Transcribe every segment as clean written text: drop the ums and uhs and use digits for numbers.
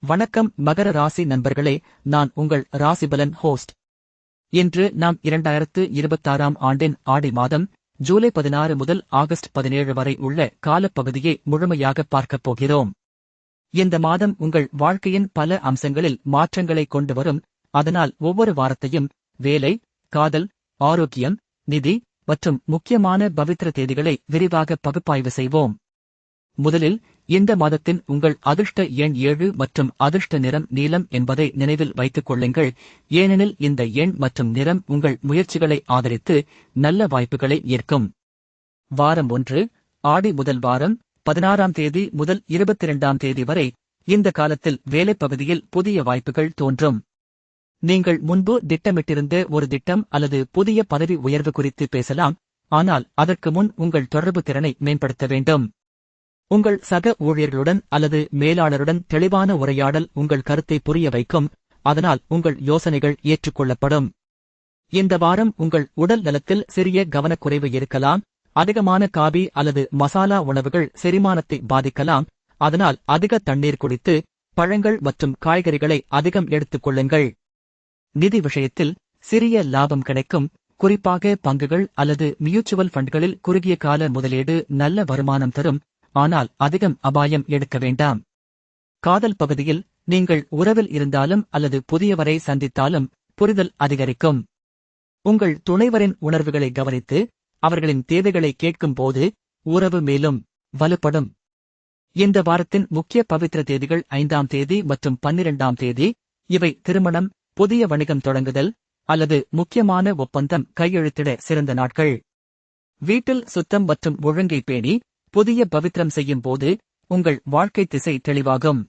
வணக்கம் மகர ராசி நண்பர்களே, நான் உங்கள் ராசிபலன் ஹோஸ்ட். இன்று நாம் 2026ஆம் ஆண்டின் ஆடி மாதம் ஜூலை 16 முதல் ஆகஸ்ட் 17 வரை உள்ள காலப்பகுதியை முழுமையாக பார்க்கப் போகிறோம். இந்த மாதம் உங்கள் வாழ்க்கையின் பல அம்சங்களில் மாற்றங்களை கொண்டு வரும். அதனால் ஒவ்வொரு வாரத்தையும் வேலை, காதல், ஆரோக்கியம், நிதி மற்றும் முக்கியமான பவித்திர தேதிகளை விரிவாக பகுப்பாய்வு செய்வோம். முதலில் இந்த மாதத்தின் உங்கள் அதிர்ஷ்ட எண் 7 மற்றும் அதிர்ஷ்ட நிறம் நீலம் என்பதை நினைவில் வைத்துக் கொள்ளுங்கள். ஏனெனில் இந்த எண் மற்றும் நிறம் உங்கள் முயற்சிகளை ஆதரித்து நல்ல வாய்ப்புகளை ஈர்க்கும். வாரம் 1 ஆடி முதல் வாரம் 16ஆம் தேதி முதல் 22ஆம் தேதி வரை இந்த காலத்தில் வேலைப்பகுதியில் புதிய வாய்ப்புகள் தோன்றும். நீங்கள் முன்பு திட்டமிட்டிருந்த ஒரு திட்டம் அல்லது புதிய பதவி உயர்வு குறித்து பேசலாம். ஆனால் அதற்கு முன் உங்கள் தொடர்பு திறனை மேம்படுத்த வேண்டும். உங்கள் சக ஊழியர்களுடன் அல்லது மேலாளருடன் தெளிவான உரையாடல் உங்கள் கருத்தை புரிய வைக்கும். அதனால் உங்கள் யோசனைகள் ஏற்றுக்கொள்ளப்படும். இந்த வாரம் உங்கள் உடல் நலத்தில் சிறிய கவனக்குறைவு இருக்கலாம். அதிகமான காபி அல்லது மசாலா உணவுகள் செரிமானத்தை பாதிக்கலாம். அதனால் அதிக தண்ணீர் குடித்து பழங்கள் மற்றும் காய்கறிகளை அதிகம் எடுத்துக் கொள்ளுங்கள். நிதி விஷயத்தில் சிறிய லாபம் கிடைக்கும். குறிப்பாக பங்குகள் அல்லது மியூச்சுவல் ஃபண்ட்களில் குறுகிய கால முதலீடு நல்ல வருமானம் தரும். ஆனால் அதிகம் அபாயம் எடுக்க வேண்டாம். காதல் பகுதியில் நீங்கள் உறவில் இருந்தாலும் அல்லது புதியவரை சந்தித்தாலும் புரிதல் அதிகரிக்கும். உங்கள் துணைவரின் உணர்வுகளை கவனித்து அவர்களின் தேவைகளை கேட்கும் போது உறவு மேலும் வலுப்படும். இந்த வாரத்தின் முக்கிய பவித்திர தேதிகள் 5ஆம் தேதி மற்றும் 12ஆம் தேதி. இவை திருமணம், புதிய வணிகம் தொடங்குதல் அல்லது முக்கியமான ஒப்பந்தம் கையெழுத்திட சிறந்த நாட்கள். வீட்டில் சுத்தம் மற்றும் ஒழுங்கை பேணி புதிய பவித்திரம் செய்யும் போது உங்கள் வாழ்க்கை திசை தெளிவாகும்.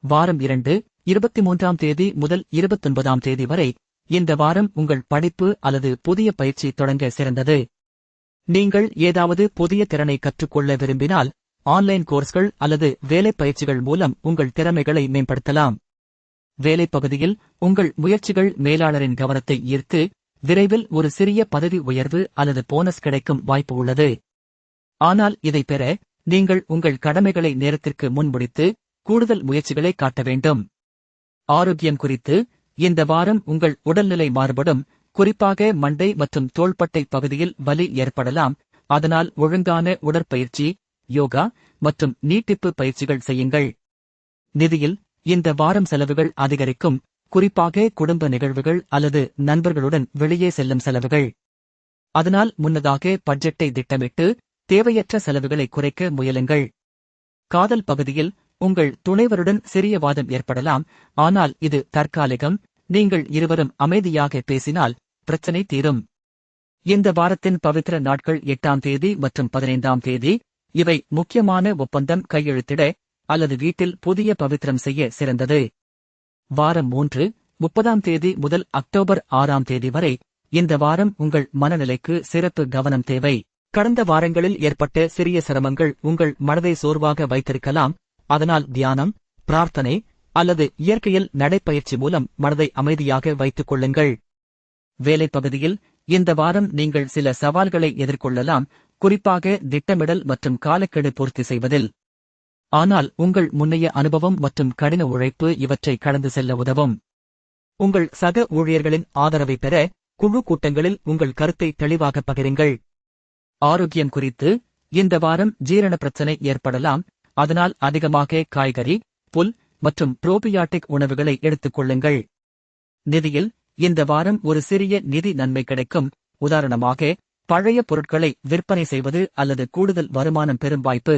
வாரம் 2 23ஆம் தேதி முதல் 29ஆம் தேதி வரை இந்த வாரம் உங்கள் படிப்பு அல்லது புதிய பயிற்சி தொடங்க சிறந்தது. நீங்கள் ஏதாவது புதிய திறனை கற்றுக்கொள்ள விரும்பினால் ஆன்லைன் கோர்ஸ்கள் அல்லது வேலை பயிற்சிகள் மூலம் உங்கள் திறமைகளை மேம்படுத்தலாம். வேலைப்பகுதியில் உங்கள் முயற்சிகள் மேலாளரின் கவனத்தை ஈர்த்து விரைவில் ஒரு சிறிய பதவி உயர்வு அல்லது போனஸ் கிடைக்கும் வாய்ப்பு உள்ளது. ஆனால் இதை பெற நீங்கள் உங்கள் கடமைகளை நேரத்திற்கு முன் முடித்து கூடுதல் முயற்சிகளை காட்ட வேண்டும். ஆரோக்கியம் குறித்து இந்த வாரம் உங்கள் உடல்நிலை மாறுபடும். குறிப்பாக மண்டை மற்றும் தோள்பட்டை பகுதியில் வலி ஏற்படலாம். அதனால் ஒழுங்கான உடற்பயிற்சி, யோகா மற்றும் நீட்டிப்பு பயிற்சிகள் செய்யுங்கள். நிதியில் இந்த வாரம் செலவுகள் அதிகரிக்கும். குறிப்பாக குடும்ப நிகழ்வுகள் அல்லது நண்பர்களுடன் வெளியே செல்லும் செலவுகள். அதனால் முன்னதாக பட்ஜெட்டை திட்டமிட்டு தேவையற்ற செலவுகளை குறைக்க முயலுங்கள். காதல் பகுதியில் உங்கள் துணைவருடன் சிறிய வாதம் ஏற்படலாம். ஆனால் இது தற்காலிகம். நீங்கள் இருவரும் அமைதியாக பேசினால் பிரச்சனை தீரும். இந்த வாரத்தின் பவித்திர நாட்கள் 8ஆம் தேதி மற்றும் 15ஆம் தேதி. இவை முக்கியமான ஒப்பந்தம் கையெழுத்திட அல்லது வீட்டில் புதிய பவித்திரம் செய்ய சிறந்தது. வாரம் 3 30ஆம் தேதி முதல் அக்டோபர் 6ஆம் தேதி வரை இந்த வாரம் உங்கள் மனநிலைக்கு சிறப்பு கவனம் தேவை. கடந்த வாரங்களில் ஏற்பட்ட சிறிய சிரமங்கள் உங்கள் மனதை சோர்வாக வைத்திருக்கலாம். அதனால் தியானம், பிரார்த்தனை அல்லது இயற்கையில் நடைப்பயிற்சி மூலம் மனதை அமைதியாக வைத்துக் கொள்ளுங்கள். வேலைப்பகுதியில் இந்த வாரம் நீங்கள் சில சவால்களை எதிர்கொள்ளலாம். குறிப்பாக திட்டமிடல் மற்றும் காலக்கெடு பூர்த்தி செய்வதில். ஆனால் உங்கள் முன்னைய அனுபவம் மற்றும் கடின உழைப்பு இவற்றை கடந்து செல்ல உதவும். உங்கள் சக ஊழியர்களின் ஆதரவை பெற குழு கூட்டங்களில் உங்கள் கருத்தை தெளிவாக பகிருங்கள். ஆரோக்கியம் குறித்து இந்த வாரம் ஜீரண பிரச்சனை ஏற்படலாம். அதனால் அதிகமாக காய்கறி, புல் மற்றும் புரோபியாட்டிக் உணவுகளை எடுத்துக் கொள்ளுங்கள். நிதியில் இந்த வாரம் ஒரு சிறிய நிதி நன்மை கிடைக்கும். உதாரணமாக பழைய பொருட்களை விற்பனை செய்வது அல்லது கூடுதல் வருமானம் பெறும் வாய்ப்பு.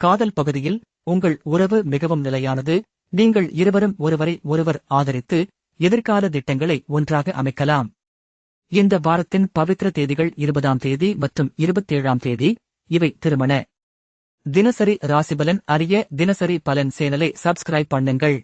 காதல் பகுதியில் உங்கள் உறவு மிகவும் நிலையானது. நீங்கள் இருவரும் ஒருவரை ஒருவர் ஆதரித்து எதிர்கால திட்டங்களை ஒன்றாக அமைக்கலாம். இந்த வாரத்தின் பவித்திர தேதிகள் 20ஆம் தேதி மற்றும் 27ஆம் தேதி. இவை திருமண தினசரி ராசிபலன் அறிய தினசரி பலன் சேனலை சப்ஸ்கிரைப் பண்ணுங்கள்.